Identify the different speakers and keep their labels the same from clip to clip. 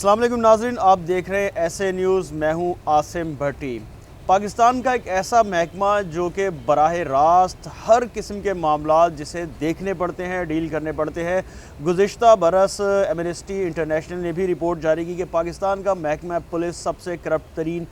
Speaker 1: अस्सलाम वालेकुम नाज़रीन, आप देख रहे हैं ऐसे न्यूज़। मैं हूं आसिम भट्टी। पाकिस्तान का एक ऐसा महकमा जो कि बराह रास्त हर किस्म के मामलात जिसे देखने पड़ते हैं, डील करने पड़ते हैं। गुज़िश्ता बरस एमनेस्टी इंटरनेशनल ने भी रिपोर्ट जारी की कि पाकिस्तान का महकमा पुलिस सबसे करप्ट तरीन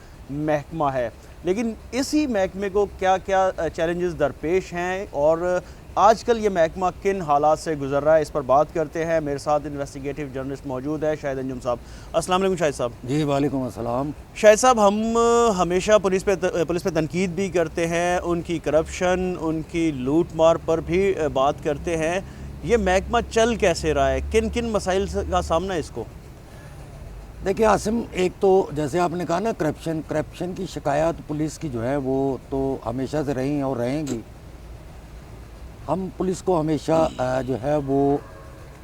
Speaker 1: महकमा है। लेकिन इसी महकमे को क्या क्या चैलेंजेस दरपेश हैं और आजकल ये महकमा किन हालात से गुजर रहा है, इस पर बात करते हैं। मेरे साथ इन्वेस्टिगेटिव जर्नलिस्ट मौजूद है शाहिद अंजुम साहब। अस्सलाम वालेकुम शाहिद साहब।
Speaker 2: जी वालेकुम अस्सलाम।
Speaker 1: शाहिद साहब, हम हमेशा पुलिस पे तनकीद भी करते हैं, उनकी करप्शन, उनकी लूट मार पर भी बात करते हैं। ये महकमा चल कैसे रहा है, किन किन मसाइल का सामना है इसको?
Speaker 2: देखिए आसिम, एक तो जैसे आपने कहा ना, करप्शन की शिकायत पुलिस की जो है वो तो हमेशा से रही और रहेंगी। हम पुलिस को हमेशा जो है वो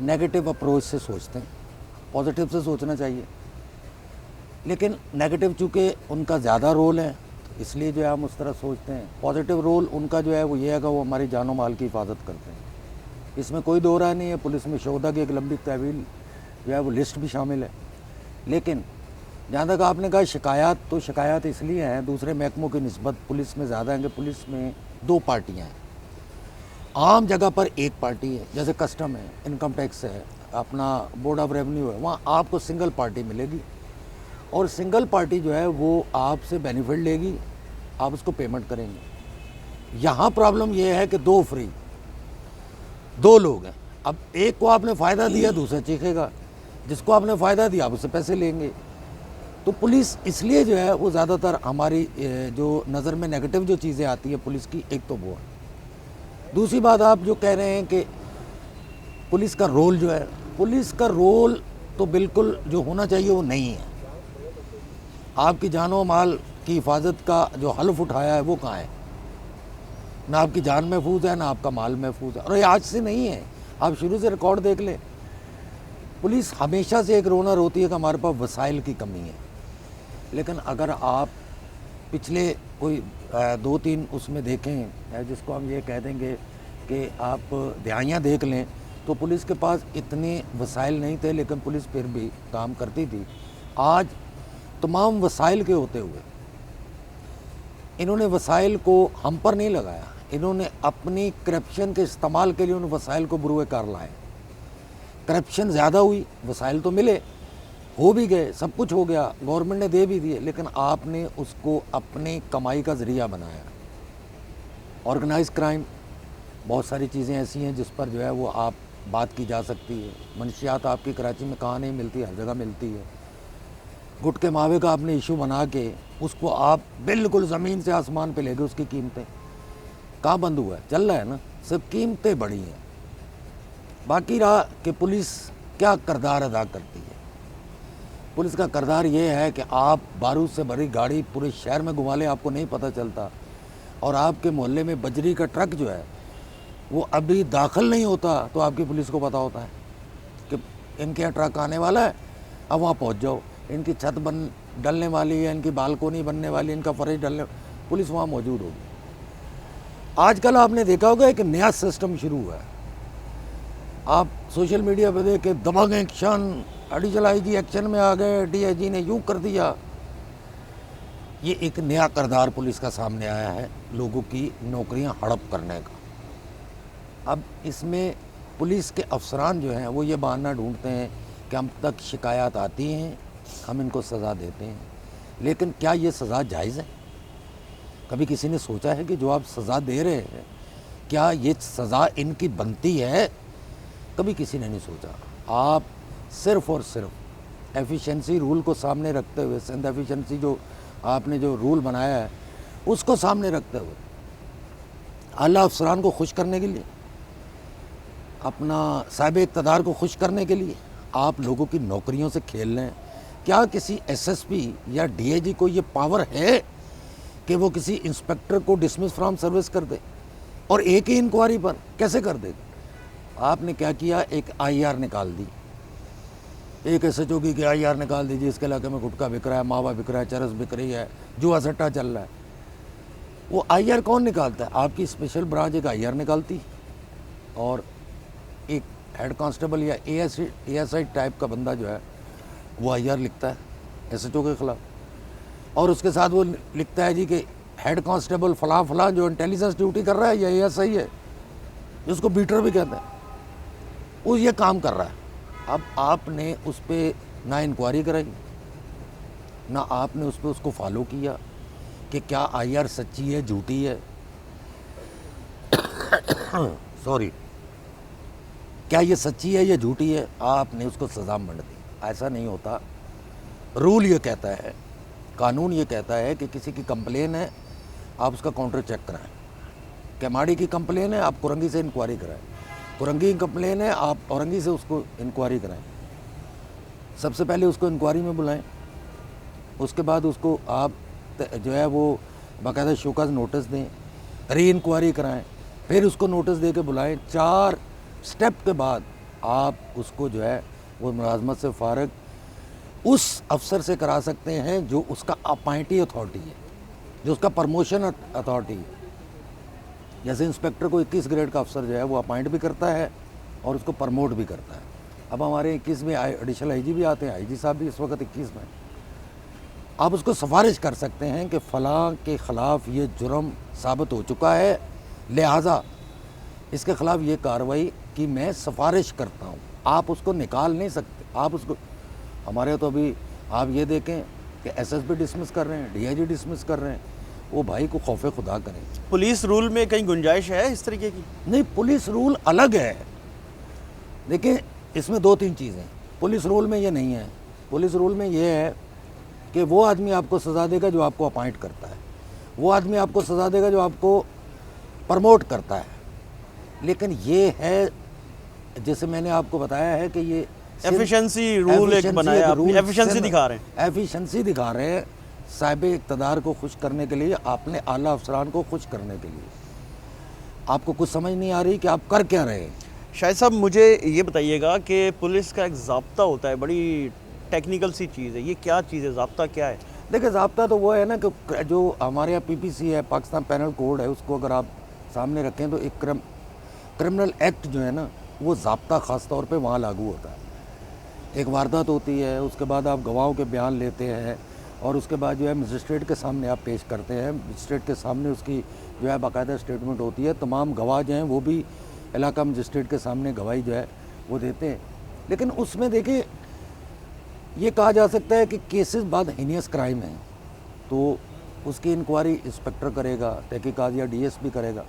Speaker 2: नेगेटिव अप्रोच से सोचते हैं, पॉजिटिव से सोचना चाहिए। लेकिन नेगेटिव चूँकि उनका ज़्यादा रोल है इसलिए जो है हम उस तरह सोचते हैं। पॉजिटिव रोल उनका जो है वो ये है कि वो हमारी जानो माल की हिफाजत करते हैं, इसमें कोई दो राय नहीं है। पुलिस में शोधा की एक लंबी तहवील जो है वो लिस्ट भी शामिल है। लेकिन जहाँ तक आपने कहा शिकायत, तो शिकायत इसलिए हैं दूसरे महकमों की निस्बत पुलिस में ज़्यादा है कि पुलिस में दो पार्टियाँ हैं। आम जगह पर एक पार्टी है, जैसे कस्टम है, इनकम टैक्स है, अपना बोर्ड ऑफ रेवेन्यू है, वहाँ आपको सिंगल पार्टी मिलेगी और सिंगल पार्टी जो है वो आपसे बेनिफिट लेगी, आप उसको पेमेंट करेंगे। यहाँ प्रॉब्लम ये है कि दो फ्री, दो लोग हैं। अब एक को आपने फ़ायदा दिया, दूसरा चीखेगा, जिसको आपने फ़ायदा दिया आप उससे पैसे लेंगे। तो पुलिस इसलिए जो है वो ज़्यादातर हमारी जो नज़र में नेगेटिव जो चीज़ें आती है पुलिस की, एक तो वो है। दूसरी बात आप जो कह रहे हैं कि पुलिस का रोल जो है, पुलिस का रोल तो बिल्कुल जो होना चाहिए वो नहीं है। आपकी जानो माल की हिफाजत का जो हल्फ उठाया है वो कहाँ है? ना आपकी जान महफूज है, ना आपका माल महफूज है। और ये आज से नहीं है, आप शुरू से रिकॉर्ड देख लें। पुलिस हमेशा से एक रोना रोती है कि हमारे पास वसाइल की कमी है। लेकिन अगर आप पिछले कोई 2-3 उसमें देखें, जिसको हम ये कह देंगे कि आप दहाइयाँ देख लें, तो पुलिस के पास इतने वसाइल नहीं थे, लेकिन पुलिस फिर भी काम करती थी। आज तमाम वसाइल के होते हुए इन्होंने वसाइल को हम पर नहीं लगाया, इन्होंने अपनी करप्शन के इस्तेमाल के लिए उन वसाइल को बुरुए कार लाए। करप्शन ज़्यादा हुई, वसाइल तो मिले, हो भी गए, सब कुछ हो गया, गवर्नमेंट ने दे भी दिए, लेकिन आपने उसको अपनी कमाई का ज़रिया बनाया। ऑर्गेनाइज क्राइम, बहुत सारी चीज़ें ऐसी हैं जिस पर जो है वो आप बात की जा सकती है। मनशियात आपकी कराची में कहाँ नहीं मिलती, हर जगह मिलती है। गुटके मावे का आपने इशू बना के उसको आप बिल्कुल ज़मीन से आसमान पे ले गए, उसकी कीमतें कहाँ बंद हुआ है? चल रहा है ना, सब कीमतें बढ़ी हैं। बाकी रहा कि पुलिस क्या किरदार अदा करती है। पुलिस का किरदार ये है कि आप बारूद से भरी गाड़ी पूरे शहर में घुमा लें, आपको नहीं पता चलता। और आपके मोहल्ले में बजरी का ट्रक जो है वो अभी दाखिल नहीं होता तो आपकी पुलिस को पता होता है कि इनके यहाँ ट्रक आने वाला है, अब वहाँ पहुँच जाओ। इनकी छत डलने वाली है, इनकी बालकोनी बनने वाली, इनका फर्श डलने, पुलिस वहाँ मौजूद होगी। आजकल आपने देखा होगा एक नया सिस्टम शुरू हुआ है। आप सोशल मीडिया पे देख के दबंग एक्शन, एडिशनल आईजी एक्शन में आ गए, डीआईजी ने यूँ कर दिया। ये एक नया किरदार पुलिस का सामने आया है, लोगों की नौकरियां हड़प करने का। अब इसमें पुलिस के अफसरान जो हैं वो ये बहाना ढूंढते हैं कि हम तक शिकायत आती हैं, हम इनको सज़ा देते हैं। लेकिन क्या ये सज़ा जायज़ है? कभी किसी ने सोचा है कि जो आप सज़ा दे रहे हैं क्या ये सज़ा इनकी बनती है? कभी किसी ने नहीं सोचा। आप सिर्फ़ और सिर्फ एफिशिएंसी रूल को सामने रखते हुए, सिंध एफिशिएंसी जो आपने जो रूल बनाया है उसको सामने रखते हुए, आला अफसरान को खुश करने के लिए, अपना साहिब इक़्तिदार को खुश करने के लिए आप लोगों की नौकरियों से खेल रहे हैं। क्या किसी एसएसपी या डीआईजी को ये पावर है कि वो किसी इंस्पेक्टर को डिसमिस फ्रॉम सर्विस कर दे? और एक ही इंक्वायरी पर कैसे कर दे? आपने क्या किया, एक आईआर निकाल दी, एक एसएचओ की आईआर निकाल दीजिए, इसके इलाके में गुटखा बिक रहा है, मावा बिक रहा है, चरस बिक रही है, जुआ सट्टा चल रहा है। वो आईआर कौन निकालता है? आपकी स्पेशल ब्रांच एक आईआर निकालती और एक हेड कांस्टेबल या एएसआई टाइप का बंदा जो है वो IR लिखता है SHO के खिलाफ, और उसके साथ वो लिखता है जी कि हेड कांस्टेबल फलां फलां जो इंटेलिजेंस ड्यूटी कर रहा है ये ASI है, जिसको बीटर भी कहते हैं, वो ये काम कर रहा है। अब आपने उस पर ना इंक्वायरी कराई, ना आपने उस पर उसको फॉलो किया कि क्या IR सच्ची है झूठी है, सॉरी, क्या ये सच्ची है या झूठी है, आपने उसको सज़ा मंड दी। ऐसा नहीं होता। रूल ये कहता है, कानून ये कहता है कि किसी की कंप्लेन है आप उसका काउंटर चेक कराएं। केमाड़ी की कंप्लेन है आप कुरंगी से इंक्वायरी कराएं, कुरंगी की कंप्लेन है आप औरंगी से उसको इंक्वायरी कराएं। सबसे पहले उसको इंक्वायरी में बुलाएं, उसके बाद उसको आप जो है वो बाकायदा शोकॉज नोटिस दें, री इंक्वायरी कराएं, फिर उसको नोटिस दे के बुलाएं। 4 स्टेप के बाद आप उसको जो है वो मुलाजमत से फारग उस अफसर से करा सकते हैं जो उसका अपॉइंटी अथॉरिटी है, जो उसका प्रमोशन अथॉरिटी है। जैसे इंस्पेक्टर को 21 ग्रेड का अफसर जो है वो अपॉइंट भी करता है और उसको प्रमोट भी करता है। अब हमारे 21 में एडिशनल IG भी आते हैं, IG साहब भी इस वक्त 21 में। आप उसको सिफारिश कर सकते हैं कि फ़लाँ के ख़िलाफ़ ये जुर्म साबित हो चुका है, लिहाजा इसके ख़िलाफ़ ये कार्रवाई की मैं सिफारिश करता हूँ। आप उसको निकाल नहीं सकते। आप उसको, हमारे तो अभी आप ये देखें कि SSP डिसमिस कर रहे हैं, DIG डिसमिस कर रहे हैं। वो भाई को खौफ खुदा करें।
Speaker 1: पुलिस रूल में कहीं गुंजाइश है इस तरीके की?
Speaker 2: नहीं, पुलिस रूल अलग है। देखिए इसमें 2-3 चीज़ें, पुलिस रूल में ये नहीं है। पुलिस रूल में ये है कि वो आदमी आपको सज़ा देगा जो आपको अपॉइंट करता है, वो आदमी आपको सज़ा देगा जो आपको प्रमोट करता है। लेकिन ये है, जैसे मैंने आपको बताया है कि ये
Speaker 1: एफिशिएंसी रूल एक बनाया, एफिशिएंसी दिखा रहे हैं,
Speaker 2: एफिशिएंसी दिखा रहे हैं साहिब इक़्तिदार को खुश करने के लिए, आपने आला अफसरान को खुश करने के लिए। आपको कुछ समझ नहीं आ रही कि आप कर क्या रहे हैं।
Speaker 1: शाहिद साहब मुझे ये बताइएगा कि पुलिस का एक ज़ाब्ता होता है, बड़ी टेक्निकल सी चीज़ है, ये क्या चीज़ है, ज़ाब्ता क्या है?
Speaker 2: देखिए ज़ाब्ता तो वो है ना कि जो हमारे यहाँ PPC है, पाकिस्तान पैनल कोड है, उसको अगर आप सामने रखें तो एक क्रिमिनल एक्ट जो है ना वो ज़ाब्ता ख़ास तौर पे वहाँ लागू होता है। एक वारदात होती है, उसके बाद आप गवाहों के बयान लेते हैं और उसके बाद जो है मजिस्ट्रेट के सामने आप पेश करते हैं। मजिस्ट्रेट के सामने उसकी जो है बाकायदा स्टेटमेंट होती है। तमाम गवाह जो हैं वो भी इलाका मजिस्ट्रेट के सामने गवाही जो है वो देते हैं। लेकिन उसमें देखिए ये कहा जा सकता है कि केसेस बाद हीनियस क्राइम है तो उसकी इंक्वायरी इंस्पेक्टर करेगा, तहकीकात या DSP करेगा,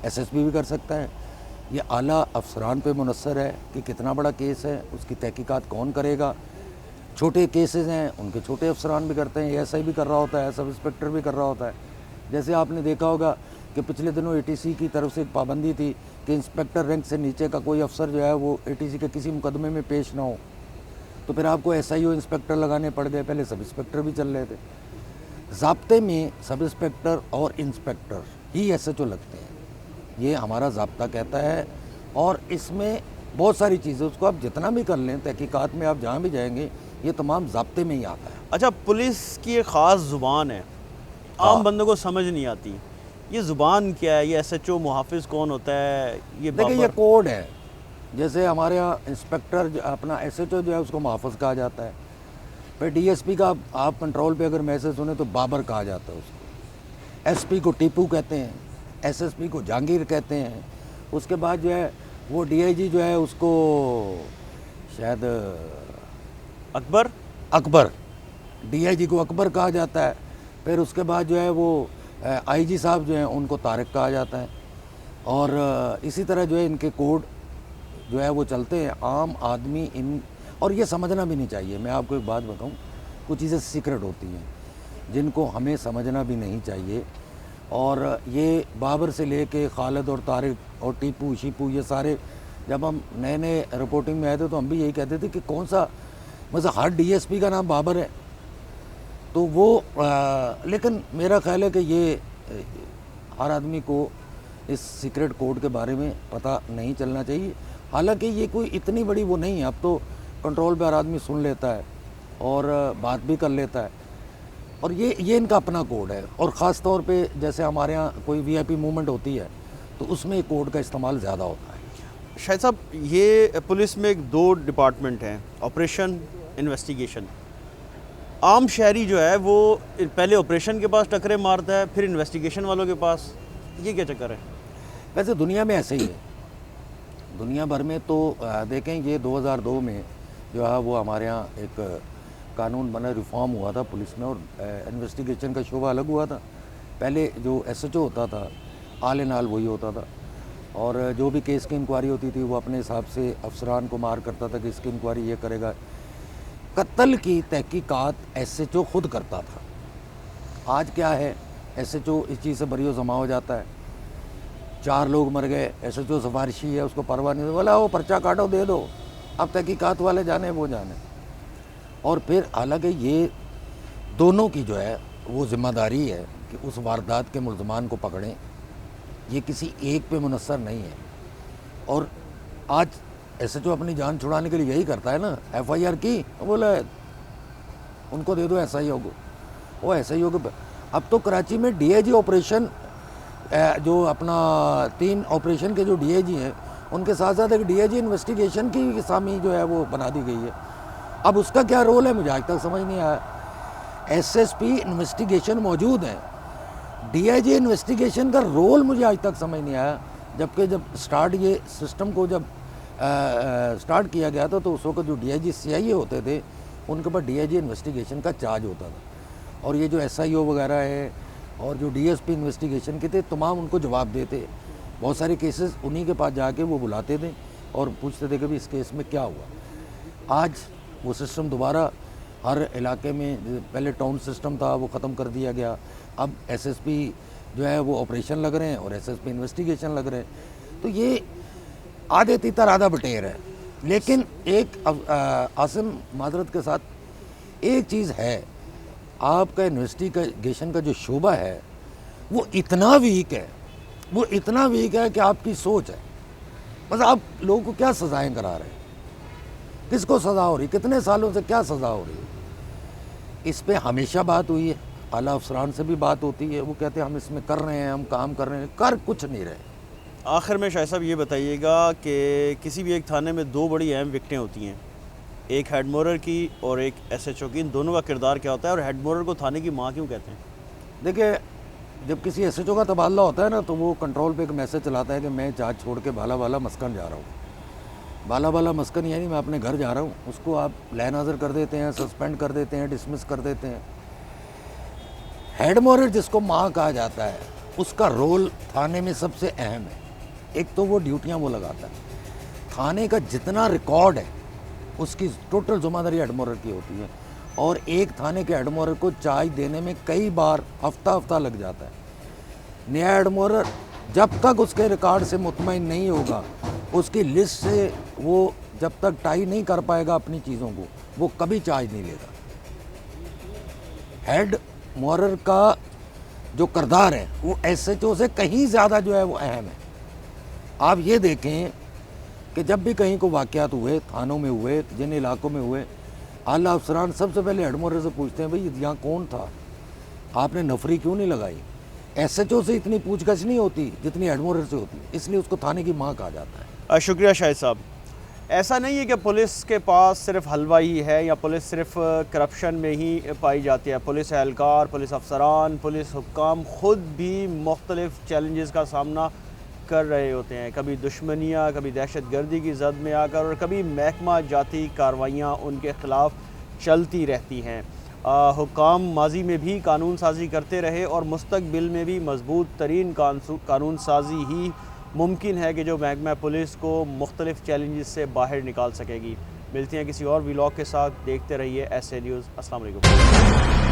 Speaker 2: SSP भी कर सकता है। ये आला अफसरान पे मुनस्सर है कि कितना बड़ा केस है, उसकी तहकीकात कौन करेगा। छोटे केसेस हैं उनके छोटे अफसरान भी करते हैं, ASI भी कर रहा होता है, सब इंस्पेक्टर भी कर रहा होता है। जैसे आपने देखा होगा कि पिछले दिनों ATC की तरफ से एक पाबंदी थी कि इंस्पेक्टर रैंक से नीचे का कोई अफसर जो है वो ATC के किसी मुकदमे में पेश ना हो, तो फिर आपको SIO इंस्पेक्टर लगाने पड़ गए। पहले सब इंस्पेक्टर भी चल रहे थे। ज़ाब्ते में सब इंस्पेक्टर और इंस्पेक्टर ही SHO लगते हैं, ये हमारा ज़ाब्ता कहता है। और इसमें बहुत सारी चीज़ें, उसको आप जितना भी कर लें, तहकीकात में आप जहाँ भी जाएंगे ये तमाम ज़ाब्ते में ही आता है।
Speaker 1: अच्छा, पुलिस की एक ख़ास ज़ुबान है, आम बंदों को समझ नहीं आती, ये ज़ुबान क्या है? ये SHO मुहाफ़िज़ कौन होता है? ये
Speaker 2: देखिए ये कोड है। जैसे हमारे यहाँ इंस्पेक्टर अपना SHO जो है उसको मुहाफ़िज़ कहा जाता है। फिर DSP का आप कंट्रोल पे अगर मैसेज सुने तो बाबर कहा जाता है उसको, SP को टीपू कहते हैं, SSP को जहांगीर कहते हैं। उसके बाद जो है वो DIG जो है उसको शायद अकबर DIG को अकबर कहा जाता है। फिर उसके बाद जो है वो IG साहब जो हैं उनको तारिक कहा जाता है। और इसी तरह जो है इनके कोड जो है वो चलते हैं। आम आदमी इन, और ये समझना भी नहीं चाहिए। मैं आपको एक बात बताऊं, कुछ चीज़ें सीक्रेट होती हैं जिनको हमें समझना भी नहीं चाहिए। और ये बाबर से लेके खालिद और तारिक और टीपू शीपू, ये सारे जब हम नए नए रिपोर्टिंग में आए थे तो हम भी यही कहते थे कि कौन सा, मतलब हर DSP का नाम बाबर है तो वो लेकिन मेरा ख्याल है कि ये हर आदमी को इस सीक्रेट कोड के बारे में पता नहीं चलना चाहिए। हालांकि ये कोई इतनी बड़ी वो नहीं है, अब तो कंट्रोल पे हर आदमी सुन लेता है और बात भी कर लेता है। और ये इनका अपना कोड है। और ख़ास तौर पे जैसे हमारे यहाँ कोई VIP मूवमेंट होती है तो उसमें कोड का इस्तेमाल ज़्यादा होता है।
Speaker 1: शाहिद साहब, ये पुलिस में एक 2 डिपार्टमेंट हैं, ऑपरेशन इन्वेस्टिगेशन। आम शहरी जो है वो पहले ऑपरेशन के पास टकरे मारता है, फिर इन्वेस्टिगेशन वालों के पास, ये क्या चक्कर है?
Speaker 2: वैसे दुनिया में ऐसे ही है, दुनिया भर में तो देखें, ये 2002 में जो है वो हमारे यहाँ एक कानून बना, रिफॉर्म हुआ था पुलिस में, और इन्वेस्टिगेशन का शोबा अलग हुआ था। पहले जो एसएचओ होता था, आल इन आल वही होता था, और जो भी केस की इंक्वायरी होती थी वो अपने हिसाब से अफसरान को मार करता था कि इसकी इंक्वायरी ये करेगा। कत्ल की तहकीकात एसएचओ खुद करता था। आज क्या है, एसएचओ इस चीज़ से बरी जमा हो जाता है। 4 लोग मर गए, एसएचओ सिफारिशी है, उसको परवाह नहीं, बोला वो पर्चा काटो दे दो, अब तहकीकात वाले जाने वो जाने। और फिर हालांकि ये दोनों की जो है वो जिम्मेदारी है कि उस वारदात के मुल्ज़मान को पकड़ें, ये किसी एक पे मुनस्सर नहीं है। और आज एसएचओ अपनी जान छुड़ाने के लिए यही करता है ना, एफआईआर की, बोला उनको दे दो एसआईओ को, वो एसआईओ को। अब तो कराची में डीआईजी ऑपरेशन, जो अपना 3 ऑपरेशन के जो डीआईजी हैं, उनके साथ साथ एक डीआईजी इन्वेस्टिगेशन की सामी जो है वो बना दी गई है। अब उसका क्या रोल है मुझे आज तक समझ नहीं आया। एसएसपी इन्वेस्टिगेशन मौजूद है, डीआईजी इन्वेस्टिगेशन का रोल मुझे आज तक समझ नहीं आया। जबकि जब स्टार्ट ये सिस्टम को जब स्टार्ट किया गया था तो उस वक्त जो डीआईजी सीआईए होते थे उनके ऊपर डीआईजी इन्वेस्टिगेशन का चार्ज होता था, और ये जो एसआईओ वगैरह है और जो डीएसपी इन्वेस्टिगेशन के थे तमाम उनको जवाब देते। बहुत सारे केसेस उन्हीं के पास जाके वो बुलाते थे और पूछते थे कि भाई इस केस में क्या हुआ। आज वो सिस्टम दोबारा हर इलाके में, पहले टाउन सिस्टम था वो ख़त्म कर दिया गया, अब एसएसपी जो है वो ऑपरेशन लग रहे हैं और एसएसपी इन्वेस्टिगेशन लग रहे हैं। तो ये आधे तीतर आधा बटेर है। लेकिन एक आसिम माजरत के साथ एक चीज़ है, आपका इन्वेस्टिगेशन का जो शोबा है वो इतना वीक है, वो इतना वीक है कि आपकी सोच है, बस आप लोगों को क्या सज़ाएं करा रहे हैं, किसको सज़ा हो रही, कितने सालों से क्या सज़ा हो रही है। इस पे हमेशा बात हुई है, आला अफसरान से भी बात होती है, वो कहते हैं हम इसमें कर रहे हैं, हम काम कर रहे हैं, कर कुछ नहीं रहे।
Speaker 1: आखिर में शायद साहब ये बताइएगा कि किसी भी एक थाने में 2 बड़ी अहम विकटें होती हैं, एक हेड मोरर की और एक एसएचओ की, इन दोनों का किरदार क्या होता है और हेड मोरर को थाने की माँ क्यों कहते हैं?
Speaker 2: देखिए, जब किसी एसएचओ का तबादला होता है ना तो वो कंट्रोल पे एक मैसेज चलाता है कि मैं जहाज छोड़ के बाला बाला मस्कन जा रहा हूँ। बाला बाला मस्कन यानी मैं अपने घर जा रहा हूँ, उसको आप लहनाजर कर देते हैं, सस्पेंड कर देते हैं, डिसमिस कर देते हैं। हेड मोरर जिसको माँ कहा जाता है, उसका रोल थाने में सबसे अहम है। एक तो वो ड्यूटियाँ वो लगाता है, थाने का जितना रिकॉर्ड है उसकी टोटल जिम्मेदारी हेड मोरर की होती है, और एक थाने के हेड मोरर को चार्ज देने में कई बार हफ्ता लग जाता है। नया हेड मोरर जब तक उसके रिकॉर्ड से मुतमईन नहीं होगा, उसकी लिस्ट से वो जब तक टाई नहीं कर पाएगा अपनी चीज़ों को, वो कभी चार्ज नहीं लेगा। हेड मोरर का जो किरदार है वो एसएचओ से कहीं ज़्यादा जो है वो अहम है। आप ये देखें कि जब भी कहीं को वाक़यात हुए, थानों में हुए, जिन इलाकों में हुए, आला अफसरान सबसे पहले हेड मोरर से पूछते हैं, भाई यहाँ कौन था, आपने नफरी क्यों नहीं लगाई। एसएचओ से इतनी पूछगछ नहीं होती जितनी हेड मोरर से होती है, इसलिए उसको थाने की माँ कहा जाता है।
Speaker 1: शुक्रिया शाहिद साहब। ऐसा नहीं है कि पुलिस के पास सिर्फ हलवा ही है या पुलिस सिर्फ करप्शन में ही पाई जाती है। पुलिस एहलकार, पुलिस अफसरान, पुलिस हुक्काम ख़ुद भी मुख्तलिफ़ चैलेंजेस का सामना कर रहे होते हैं, कभी दुश्मनियाँ, कभी दहशत गर्दी की जद में आकर, और कभी महकमा जाती कार्रवाइयाँ उनके ख़िलाफ़ चलती रहती हैं। हुक्काम माजी में भी कानून साजी करते रहे और मुस्तकबिल में भी मजबूत तरीन कानून साजी ही मुमकिन है कि जो महकमा पुलिस को मुख्तलिफ़ चैलेंजेस से बाहर निकाल सकेगी। मिलती हैं किसी और व्लॉग के साथ, देखते रहिए SA न्यूज़। अस्सलाम वालेकुम।